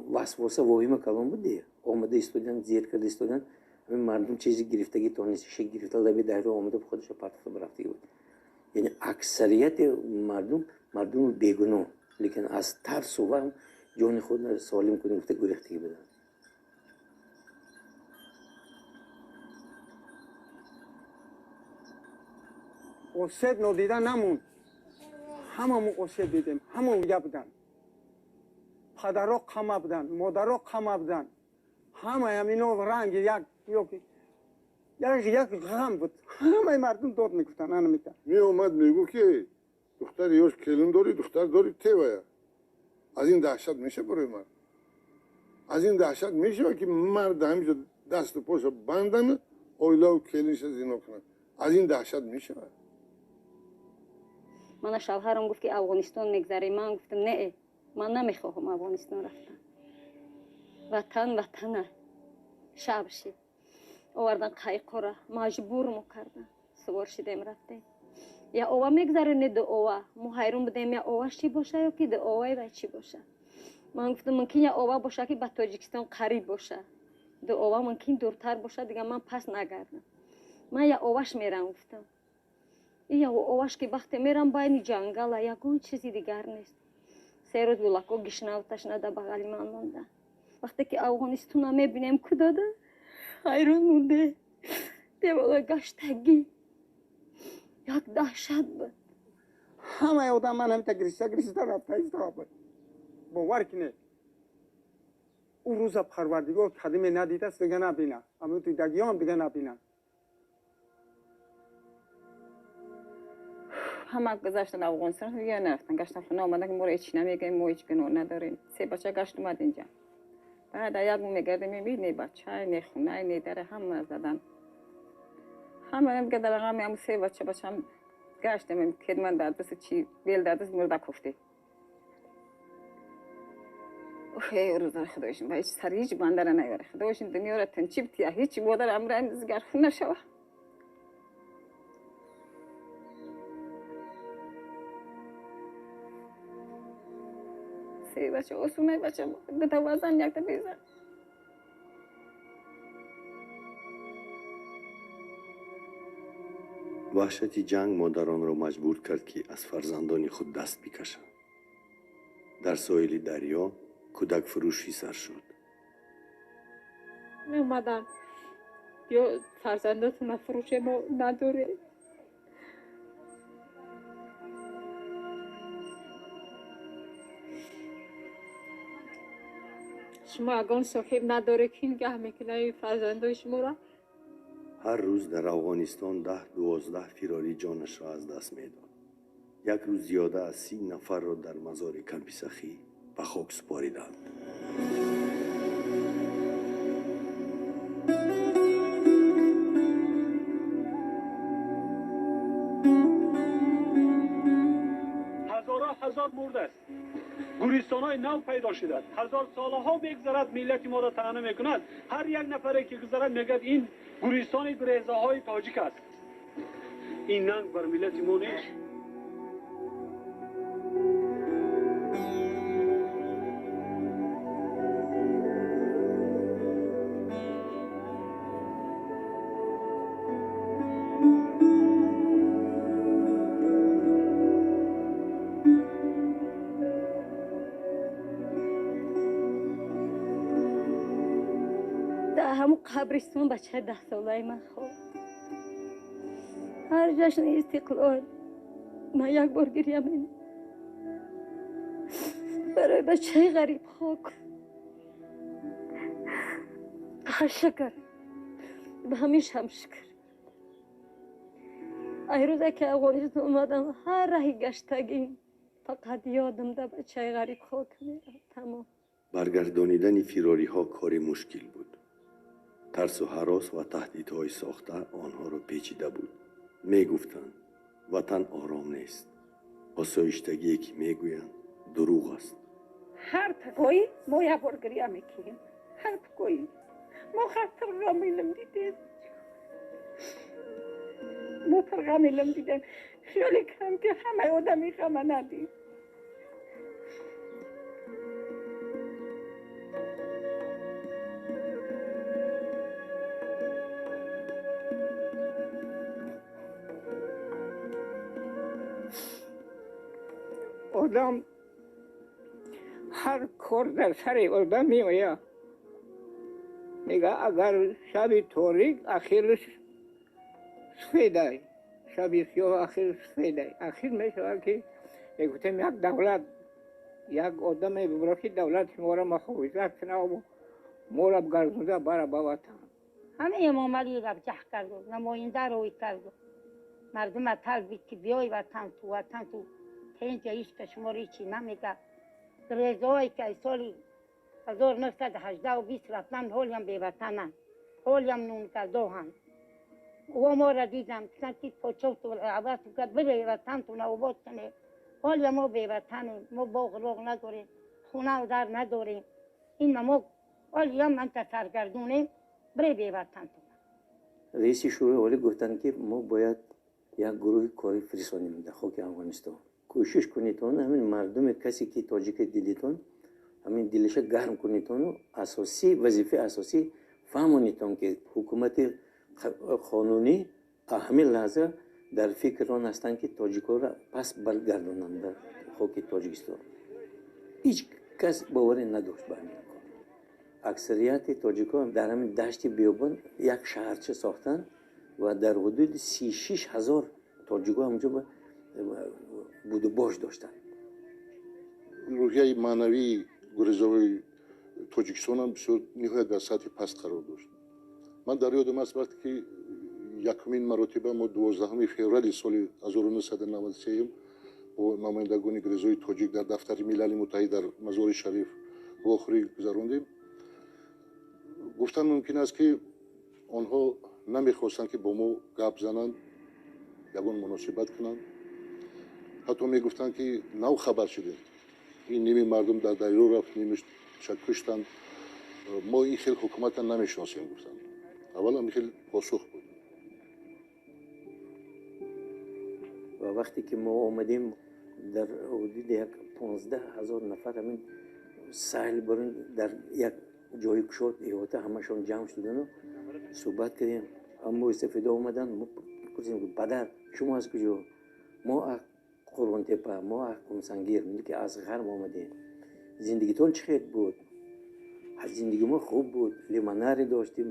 واسواسه واهمه کلام بود دیگه آمده استودن زیر کرده استودن همین مردم چیزی گرفتگی تونست شک گرفته لبی دهره آمده به خودش پرتفته برفته بود یعنی اکثریت مردم بیگناه لیکن از ترس و جان خود سالم کنیم گفته گرفتگی بدن.
اسد نادیده نموند. هممون اسد دیدیم. همون یه بودن. پدرها قمه بودن. مادرها قمه بودن. همه همینا رنگ یک غم بود. همه مردم داد میگفتن.
می اومد میگو که دختر یوش کلون داری دختر داری تیویا. از این دهشت میشه برای مرد. از این دهشت میشه که مرد همیشه دست و پاشو بندن اویلا و کلینش زینا کنن. از این دهشت میشه.
من شوهرم گفت که افغانستان میگذری من گفتم نه من نمیخواهم افغانستان رفتن وطن شب شد آوردن قایق را مجبور کردن سوار شدیم رفتیم یا اوه میگذرونه دو اوه ما حیرون بودیم یا اوه چی باشه یا که دو اوه و چی باشه من گفتم ممکن یا اوه باشه که به تاجیکستان قریب باشه
дуовамон ки дуртар бошад дига ман пас нагардам. Ман я оваш мерам гуфтам. Я оваш ки вақте мерам байни ҷангала ягон чизи дигар нест. се рӯз гулако гишнав ташнада бағали ман монда. вақте ки афғонистона мебинем кудода ҳайрон монде девола гаштагӣ як даҳшат буд.
ҳамаи одам ман ҳамита гирифта рафта истироҳат бовар кине ӯ рӯза парвардигор кадиме надидаст дига набина ҳамин дидагиём дига набина.
ҳама гузаштан афғонистон дига нарафтан гаштан хона омадан ки моро ҳеч намегӯем мо ҳеч гуноҳ надорем. се бача гашт омад инҷа баъда як мо мегардем мебинӣ не бача не хона не дара ҳама задан ҳама мегӯяд дар ғами ҳамун се бачаам гаштем кедман дар дасти чи бел дар дасти мурда кофте. охе рӯза худоишин ба ҳеч сари ҳеч бандара наёре худоишин дунёро тинчиб тия ҳеч бодар амран зигархун нашава. се бача осунай бача дута вазан якта безан.
ваҳшати ҷанг модаронро маҷбур кард ки аз фарзандони худ даст бикашанд. дар соҳили дарё кӯдакфурӯшӣ сар шуд.
меомаданд ё фарзандотона фурӯше мо надоре. шумо ягон соҳиб надоре ки нигаҳ мекунад фарзандои шуморо.
ҳар рӯз дар афғонистон 10-12 фирорӣ ҷонашро аз даст медод. як рӯз зиёда аз 30 нафарро дар мазори камписахӣ ба хок супориданд.
ҳазор мурдаст. гӯристонҳои нав пайдо шудааст. ҳазор солаҳо мегузарад, миллати моро таъна мекунад. ҳар як нафаре ки гузарад мегӯяд ин гӯристони гурезаҳои тоҷик аст. ин нанг бар миллати мо нест.
ҳамун қабристон бачаи 10 солаи ман хоб ҳар ҷашни истиқлол ман як бор гирья менам барои бачаи ғариб хок. ҳар шукр ба ҳамишам шукр. ай рӯзе ки афғонистон омадам ҳар раҳи гаштагим фақат ёдам да бачаи ғариб хок мерам. тамом.
баргардонидани фирориҳо кори мушкил буд. тарсу ҳарос ва таҳдидҳои сохта онҳоро печида буд. мегуфтанд ватан ором нест. осоиштагие ки мегӯянд дурӯғ аст.
ҳар пагои мо як бор гирья мекунем. ҳар пагои мо хатр ғамилам дидем. мо пар ғамилам дидем. хиёле кам ки ҳамаи одами ғама надид. آدم هر کار در سر آدم می آید. میگه اگر شب تاریک آخرش سفیده شب سیاه آخرش سفیده آخر میشه که میگویم یک دولت یک آدم ببرکی دولت ما را محافظت کنه و ما را بگردونده برای به وطن. همه امام علی را جه کرد نماینده روی کرد مردم طلبید که بیای وطن تو اینجا هیچ که شما ریچی نمیگه. گریزهایی که سالی 1918 و 20 رفتن حالیم به وطنن. حالیم نون کرده هم. و ما را دیدم که پاچوت و عوض کرد بره وطن تو نوبات کنه. حالیم ما به وطنیم. ما باغ روغ نداریم. خونه و در نداریم. این ما حالیم من سرگردونیم بره به وطن تو.
رئیس شورای عالی گفتن که ما باید یک گروه کاری فرستادیم در خاک افغانستان. کوشش کنیتون همین مردم کسی که تاجیک دلیتون همین دلش گرم کنیتون اساسی وظیفه اساسی фаҳмонидам ки ҳукумати қонунӣ ҳамин лаҳза дар фикр он ҳастанд ки тоҷиконро пас баргардонанд ба хоки Тоҷикистон. ҳеҷ кас боварӣ надошт ба ҳамин кор. аксарияти тоҷикон дар ҳамин дашти биёбон як шаҳрча сохтанд ва дар ҳудуди 36 000 тоҷикон ҳамҷо буду бош доштанд.
рӯҳияи маънавии гурезавои Тоҷикистон ҳам бисёр ниҳоят дар сатҳи паст қарор дошт. ман дар ёдам аст вақте ки якумин маротиба мо 12 феврали соли 1993 бо намояндагони гурезавои тоҷик дар дафтари милали муттаҳид дар мазори шариф вохӯрӣ гузарондем. гуфтан мумкин аст ки онҳо намехостанд ки бо мо гап зананд, ягон муносибат кунанд. ҳатто мегуфтанд ки нав хабар шудем, ин ними мардум дар дарё рафт, нимиш куштанд. мо ин хел ҳукуматро намешиносем гуфтанд. аввал ин хел посух буд.
ва вақте ки мо омадем дар ҳудуди 15 000 нафар ҳамин сайл барин дар як ҷои кушод иҳота ҳамашон ҷамъ шудану суҳбат кардем. аммои сафеда омадан пурсидем падар шумо аз куҷо? мо аз Қурбонтепа, мо аз Қумсангир, ки аз ғарб омадем. зиндагитон чӣ хел буд? зиндаги мо хуб буд. лимонаре доштем,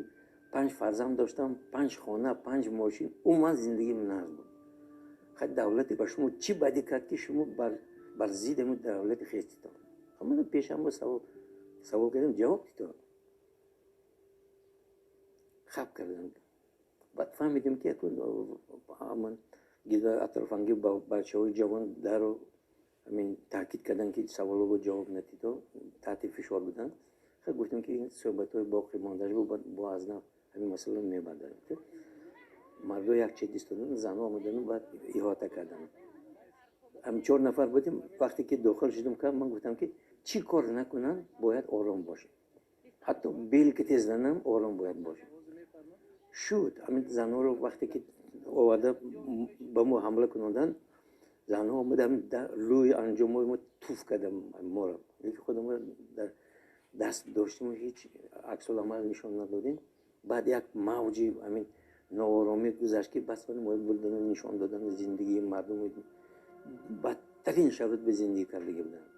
5 фарзанд доштам, 5 хона, 5 мошин. умуман зиндагим нағз буд. хай давлате ба шумо чӣ бадӣ кард ки шумо бар зидди давлати хеститон? ҳамана пешам мо савол кардем, ҷавоб дидод. хаб кардам. баъд фаҳмидем ки ҳаман гида атрофанги бачаҳои ҷавон даро ҳамин таъкид карданд ки саволҳоро ҷавоб надидод, таҳти фишор буданд. хай гуфтем ки ин суҳбатҳои боқи мондаашро бо аз нав ҳамин масъаларо мебардорем. мардо якче дистодану занҳо омадану баъд иҳота карданд. ҳам 4 нафар будем. вақте ки дохил шудем ман гуфтам ки чӣ кор накунам бояд ором бошем. ҳатто бел ки тез занам ором бояд бошем. шуд ҳамин занҳоро вақте ки оварда ба мо ҳамла куноданд, занҳо омада рӯи анҷомҳои мо туф кардам моро. ки худам дар даст доштиму ҳеҷ аксуламал нишон надодем. баъд як мавҷи ҳамин нооромӣ гузашт ки бас мо бурдану нишон додану зиндагии мардум бадтарин шароит ба зиндагӣ кардагӣ буданд.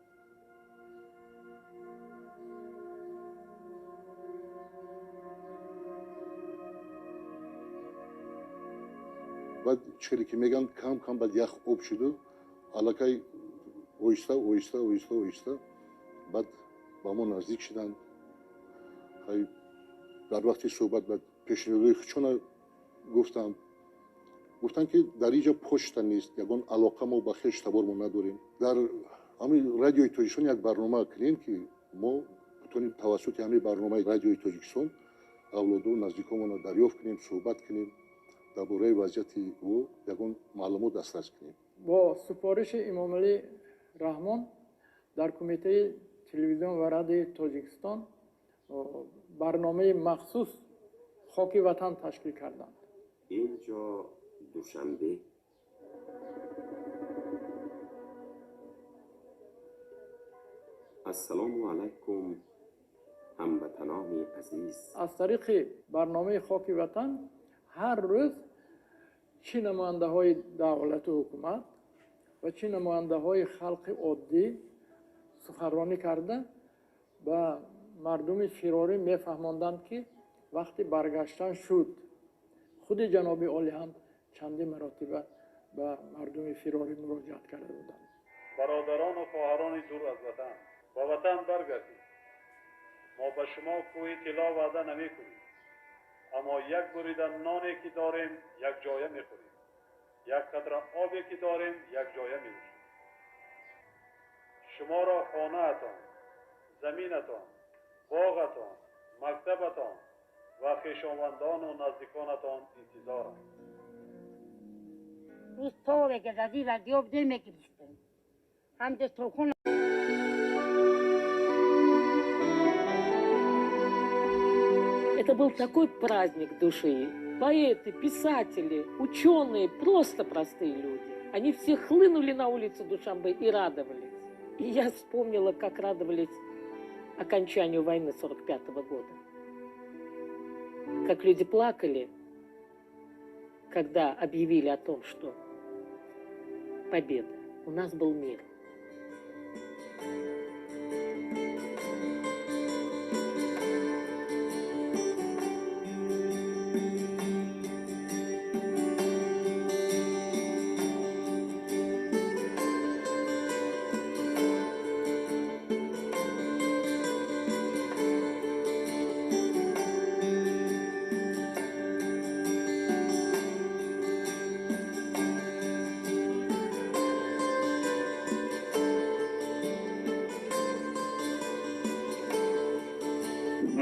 баъд чире ки меган кам кам баъд ях об шуду аллакай оҳиста оҳиста оҳиста оҳиста баъд ба мо наздик шуданд. хай дар вақти суҳбат баъд пешниҳодҳои хучона гуфтанд ки дар инҷа почта нест, ягон алоқа мо ба хеш табор надорем. дар ҳамин радиои Тоҷикистон як барнома кунем ки мо битонем тавассути ҳамин барномаи радиои Тоҷикистон авлоду наздикомонро дарёфт кунем, суҳбат кунем, дар бораи вазъияти ӯ ягон маълумот дастрас кунем.
бо супориши Имомалӣ Раҳмон дар кумитаи телевизион ва радиои Тоҷикистон барномаи махсус хоки ватан ташкил карданд.
инҷо душанбе ассалому алайкум ҳамватанони азиз.
аз тариқи барномаи хоки ватан ҳар рӯз чӣ намояндаҳои давлату ҳукумат ва чӣ намояндаҳои халқи оддӣ суханронӣ карда ба мардуми фирорӣ мефаҳмонданд ки вақти баргаштан шуд. худи ҷаноби олӣ ҳам чандин маротиба ба мардуми фирорӣ муроҷиат карда буданд.
бародарону хоҳарони дур аз ватан, ба ватан баргардед. мо ба шумо кӯҳи тилло ваъда намекунем, аммо як бурида ноне ки дорем якҷоя мехӯрем, як қатра обе ки дорем якҷоя менӯшем. шуморо хонаатон, заминатон, боғатон, мактабатон ва хешовандону наздиконатон интизоранд.
روز تو بگذدی و دیوب دل میگریستن هم دسترخون.
Это был такой праздник души. Поэты, писатели, ученые, просто простые люди. Они все хлынули на улицу Душанбе и радовались. И я вспомнила, как радовались окончанию войны 1945 года. как люди плакали, когда объявили о том, что победа, у нас был мир.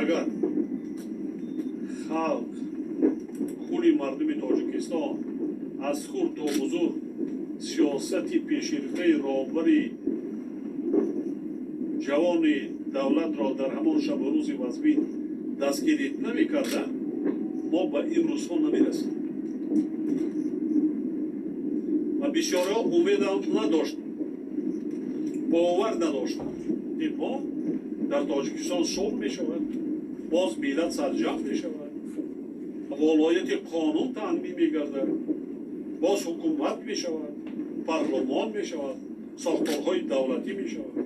агар халқ хули мардуми тоҷикистон аз хурд то бузург сиёсати пеширфаи роҳбари ҷавони давлатро дар ҳамон шабу рӯзи вазбин дастгирӣ намекарда, мо ба ин рӯзҳо намерасем ва бисёриҳо умедам надоштанд, бовар надоштанд ки мо дар тоҷикистон сулҳ мешавад, боз миллат сарҷамъ мешавад, волояти қонун таъмин мегардад, боз ҳукумат мешавад, парлумон мешавад, сохторҳои давлатӣ мешавад.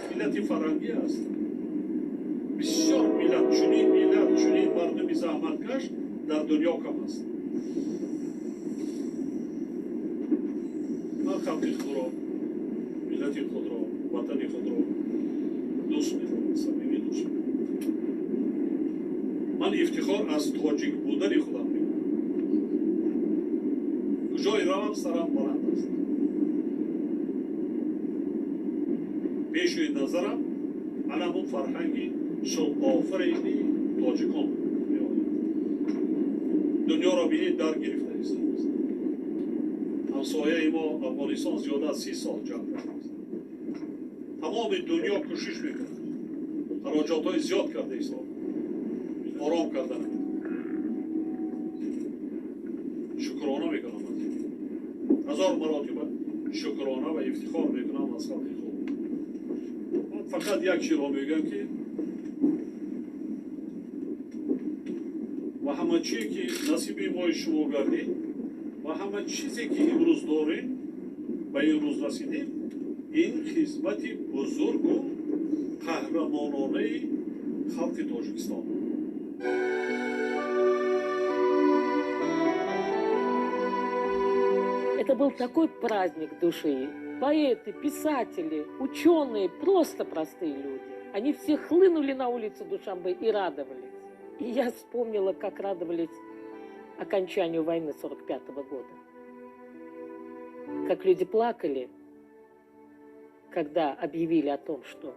миллати фарҳангӣ аст. бисёр миллат, чунин мардуми заҳматкаш дар дунё кам аст. ман халқи худро, миллати худро, ватани худро дӯст медорам, самимӣ дӯст медорам. ман ифтихор аз тоҷик будани худам мекунам. куҷое равам, сарам баланд аст. пешӯи назарам анамун фарҳанги сулҳофарини тоҷикон меояд. дунёро бинед дар гирифта истааст. ҳамсояи мо афғонистон зиёда аз 30 сол ҷанг кардааст. тамоми дунё кӯшиш мекунад, хароҷотҳои зиёд карда ҳисоб, ором карда наметавонад. шукрона мекунам, ҳазор маротиба шукрона ва ифтихор мекунам аз халқи худ. фақат як чиро мегӯям ки ва ҳама чие ки насиби мои шумо гардид ва ҳама чизе ки имрӯз дорем ба ин рӯз расидем, ин хизмати бузургу қаҳрамононаи халқи тоҷикистон.
Это был такой праздник души. Поэты, писатели, ученые, просто простые люди. Они все хлынули на улицу Душанбе и радовались. И я вспомнила, как радовались окончанию войны 1945 года. Как люди плакали, когда объявили о том, что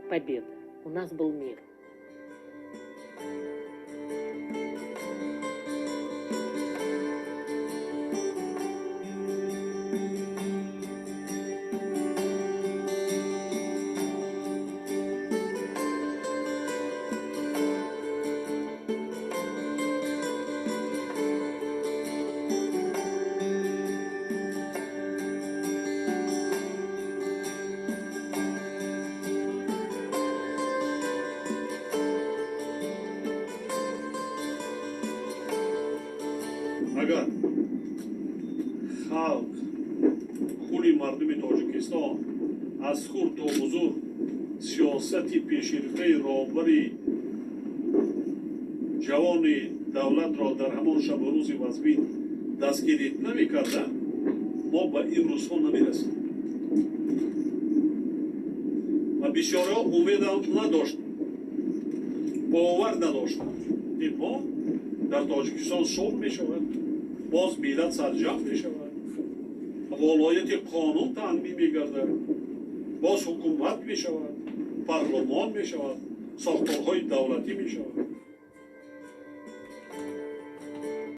победа, у нас был мир.
агар халқ хули мардуми тоҷикистон аз хурд то бузург сиёсати пеширфаи роҳбари ҷавони давлатро дар ҳамон шабу рӯзи вазбин дастгирӣ намекарда, мо ба ин рӯзҳо намерасем ва бисёриҳо умедам надоштанд, бовар надоштанд ки мо дар тоҷикистон сулҳ мешавад, боз миллат сарҷамъ мешавад, волояти қонун таъмин мегардад, боз ҳукумат мешавад, парлумон мешавад, сохторҳои давлатӣ мешавад.